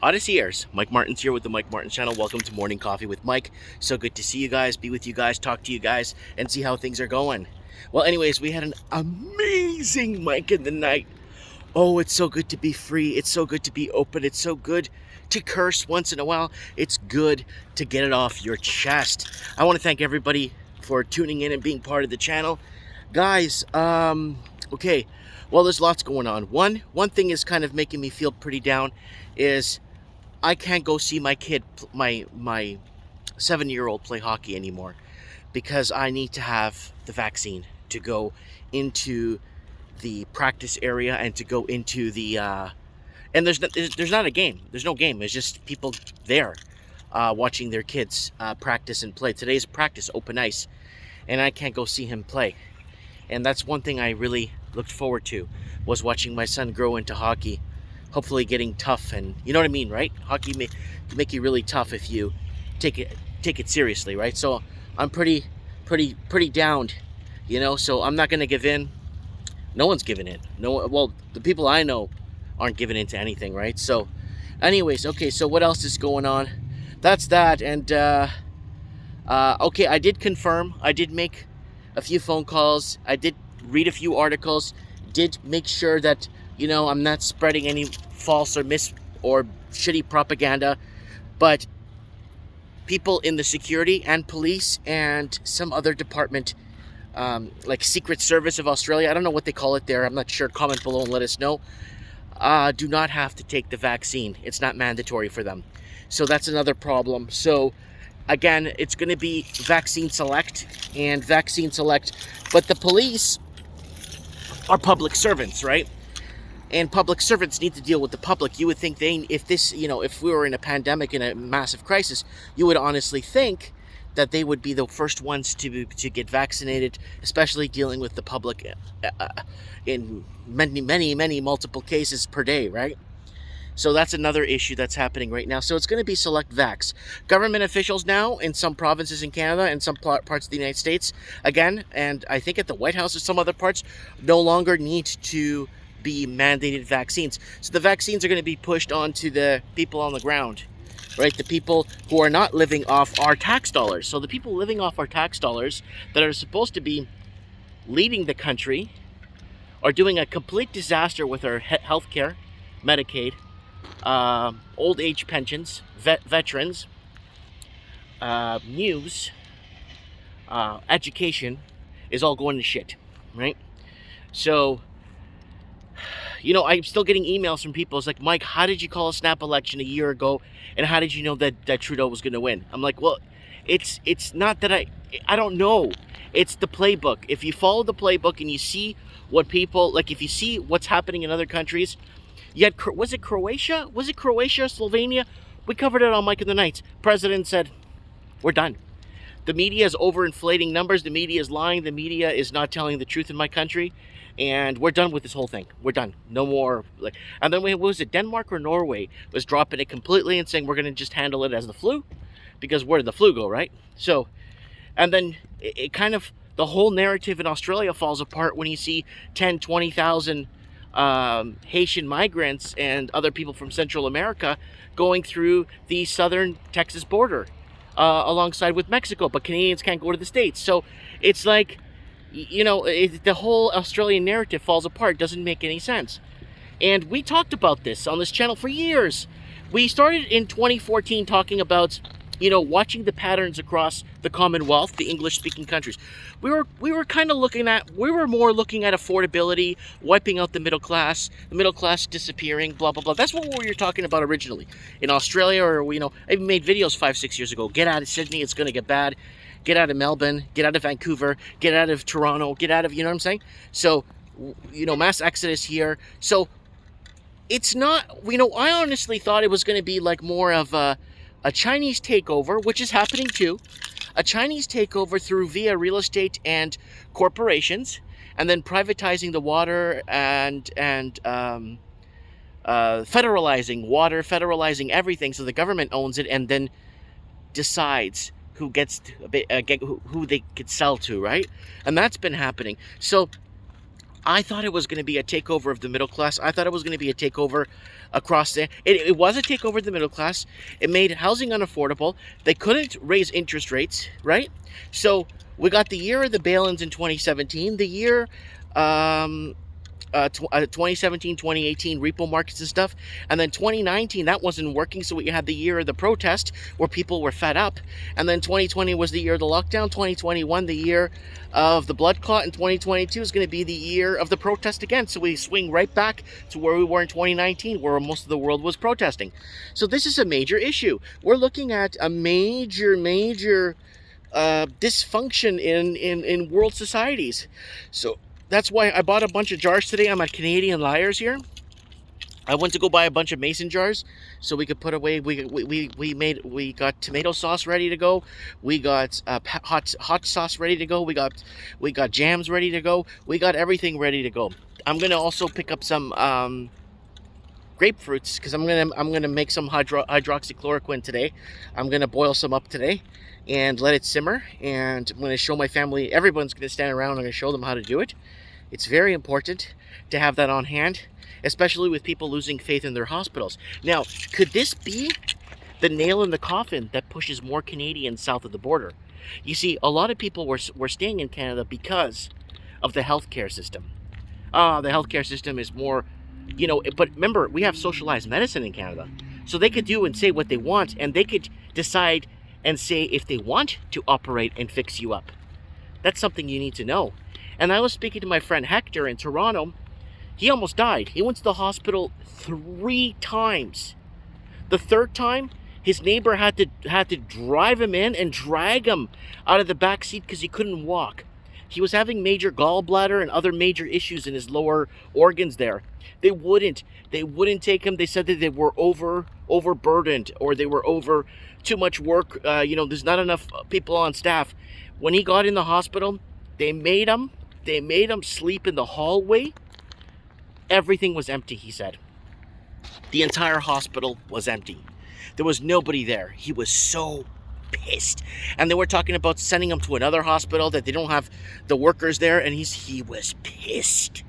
Odysseyers, Mike Martin's here with the Mike Martin channel. Welcome to Morning Coffee with Mike. So good to see you guys, be with you guys, talk to you guys, and see how things are going. Well, anyways, we had an amazing Mike in the night. Oh, it's so good to be free. It's so good to be open. It's so good to curse once in a while. It's good to get it off your chest. I want to thank everybody for tuning in and being part of the channel. Guys, okay, well, there's lots going on. One thing is kind of making me feel pretty down is I can't go see my kid, my 7-year-old play hockey anymore because I need to have the vaccine to go into the practice area and to go into the and there's not a game. There's no game. There's just people there watching their kids practice and play. Today's practice, open ice, and I can't go see him play. And that's one thing I really looked forward to, was watching my son grow into hockey, hopefully getting tough. And you know what I mean, right? Hockey can make you really tough if you take it seriously, right? So I'm pretty downed, you know, so I'm not gonna give in. No one's giving in. Well, the people I know aren't giving in to anything, right? So anyways, okay, so what else is going on? That's that. And okay, I did confirm, I did make a few phone calls, I did read a few articles, did make sure that, you know, I'm not spreading any false or shitty propaganda. But people in the security and police and some other department, like Secret Service of Australia, I don't know what they call it there, I'm not sure, comment below and let us know, do not have to take the vaccine. It's not mandatory for them. So that's another problem. So again, it's going to be vaccine select, but the police are public servants, right? And public servants need to deal with the public. You would think if we were in a pandemic, in a massive crisis, you would honestly think that they would be the first ones to get vaccinated, especially dealing with the public in many multiple cases per day, right? So that's another issue that's happening right now. So it's going to be select vax. Government officials now in some provinces in Canada and some parts of the United States, again, and I think at the White House or some other parts, no longer need to be mandated vaccines. So the vaccines are going to be pushed onto the people on the ground, right? The people who are not living off our tax dollars. So the people living off our tax dollars that are supposed to be leading the country are doing a complete disaster with our health care, Medicaid, old age pensions, veterans, news, education is all going to shit, right? So, you know, I'm still getting emails from people. It's like, Mike, how did you call a snap election a year ago, and how did you know that Trudeau was going to win? I'm like, well, it's not that I don't know. It's the playbook. If you follow the playbook and you see what people, like if you see what's happening in other countries, yet, was it Croatia? Slovenia? We covered it on Mike in the Nights. President said, we're done. The media is overinflating numbers. The media is lying. The media is not telling the truth in my country. And we're done with this whole thing. We're done. No more. And then, what was it? Denmark or Norway was dropping it completely and saying we're going to just handle it as the flu. Because where did the flu go, right? So, and then it kind of, the whole narrative in Australia falls apart when you see 10, 20,000 Haitian migrants and other people from Central America going through the southern Texas border alongside with Mexico, but Canadians can't go to the States. So it's like, you know, the whole Australian narrative falls apart, doesn't make any sense. And we talked about this on this channel for years. We started in 2014 talking about, you know, watching the patterns across the Commonwealth, the English-speaking countries. We were more looking at affordability, wiping out the middle class disappearing, blah, blah, blah. That's what we were talking about originally. In Australia, or, you know, I even made videos 5-6 years ago. Get out of Sydney, it's going to get bad. Get out of Melbourne, get out of Vancouver, get out of Toronto, get out of, you know what I'm saying? So, you know, mass exodus here. So, it's not, you know, I honestly thought it was going to be like more of a Chinese takeover, which is happening too. A Chinese takeover via real estate and corporations, and then privatizing the water and federalizing water, federalizing everything, so the government owns it and then decides who gets who they could sell to, right? And that's been happening. So I thought it was going to be a takeover of the middle class. I thought it was going to be a takeover across the... It was a takeover of the middle class. It made housing unaffordable. They couldn't raise interest rates, right? So we got the year of the bail-ins in 2017, the year 2017, 2018 repo markets and stuff, and then 2019 that wasn't working, so we had the year of the protest where people were fed up, and then 2020 was the year of the lockdown, 2021 the year of the blood clot, and 2022 is going to be the year of the protest again. So we swing right back to where we were in 2019, where most of the world was protesting. So this is a major issue. We're looking at a major dysfunction in world societies. So that's why I bought a bunch of jars today. I'm at Canadian Liars here. I went to go buy a bunch of mason jars so we could put away. We got tomato sauce ready to go. We got hot sauce ready to go. We got jams ready to go. We got everything ready to go. I'm gonna also pick up some grapefruits because I'm gonna make some hydroxychloroquine today. I'm gonna boil some up today and let it simmer, and I'm gonna show my family. Everyone's gonna stand around. I'm gonna show them how to do it. It's very important to have that on hand, especially with people losing faith in their hospitals. Now, could this be the nail in the coffin that pushes more Canadians south of the border? You see, a lot of people were staying in Canada because of the healthcare system. The healthcare system is more, but remember, we have socialized medicine in Canada. So they could do and say what they want, and they could decide and say if they want to operate and fix you up. That's something you need to know. And I was speaking to my friend Hector in Toronto. He almost died. He went to the hospital 3 times. The 3rd time, his neighbor had to drive him in and drag him out of the back seat because he couldn't walk. He was having major gallbladder and other major issues in his lower organs there. They wouldn't take him. They said that they were overburdened, or they were over too much work. There's not enough people on staff. When he got in the hospital, they made him sleep in the hallway. Everything was empty, he said. The entire hospital was empty. There was nobody there. He was so pissed. And they were talking about sending him to another hospital that they don't have the workers there, and he was pissed.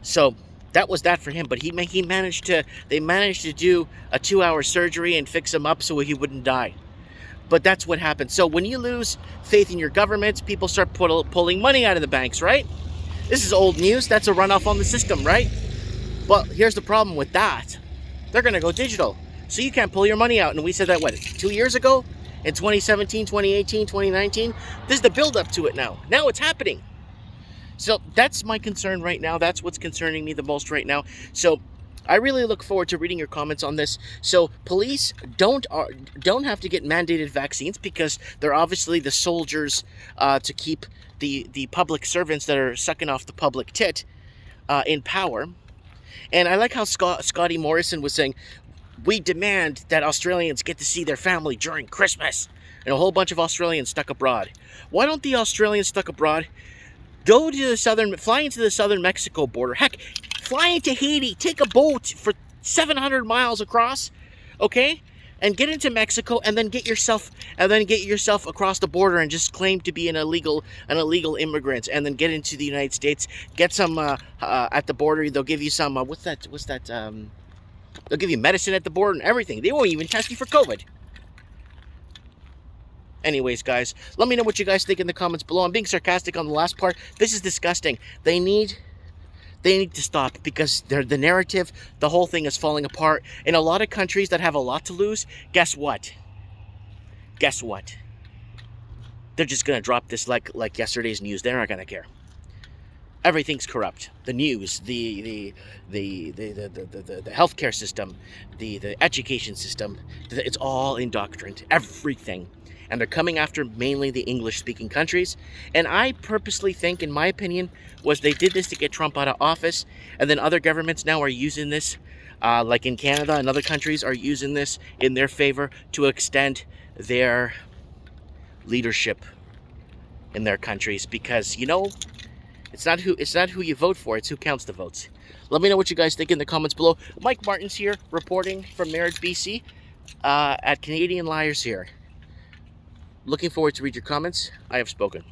So that was that for him. But they managed to do a 2-hour surgery and fix him up so he wouldn't die. But that's what happened. So when you lose faith in your governments, people start pulling money out of the banks, right? This is old news. That's a runoff on the system, right? But here's the problem with that. They're going to go digital. So you can't pull your money out. And we said that, 2 years ago? In 2017, 2018, 2019? This is the build-up to it now. Now it's happening. So that's my concern right now. That's what's concerning me the most right now. So I really look forward to reading your comments on this. So police don't have to get mandated vaccines because they're obviously the soldiers to keep the public servants that are sucking off the public tit in power. And I like how Scotty Morrison was saying, we demand that Australians get to see their family during Christmas. And a whole bunch of Australians stuck abroad. Why don't the Australians stuck abroad go to fly into the southern Mexico border? Heck, fly into Haiti, take a boat for 700 miles across, okay? And get into Mexico, and then get yourself across the border and just claim to be an illegal immigrant, and then get into the United States. Get some at the border. They'll give you some they'll give you medicine at the border and everything. They won't even test you for COVID. Anyways, guys, let me know what you guys think in the comments below. I'm being sarcastic on the last part. This is disgusting. They need to stop because the narrative, the whole thing is falling apart. In a lot of countries that have a lot to lose, guess what? They're just going to drop this like yesterday's news. They're not going to care. Everything's corrupt. The news, the healthcare system, the education system, it's all indoctrined. Everything. And they're coming after mainly the English-speaking countries. And I purposely think, in my opinion, was they did this to get Trump out of office. And then other governments now are using this, like in Canada and other countries are using this in their favor to extend their leadership in their countries. Because, it's not who you vote for, it's who counts the votes. Let me know what you guys think in the comments below. Mike Martin's here, reporting from Merritt, BC, at Canadian Liars here. Looking forward to read your comments. I have spoken.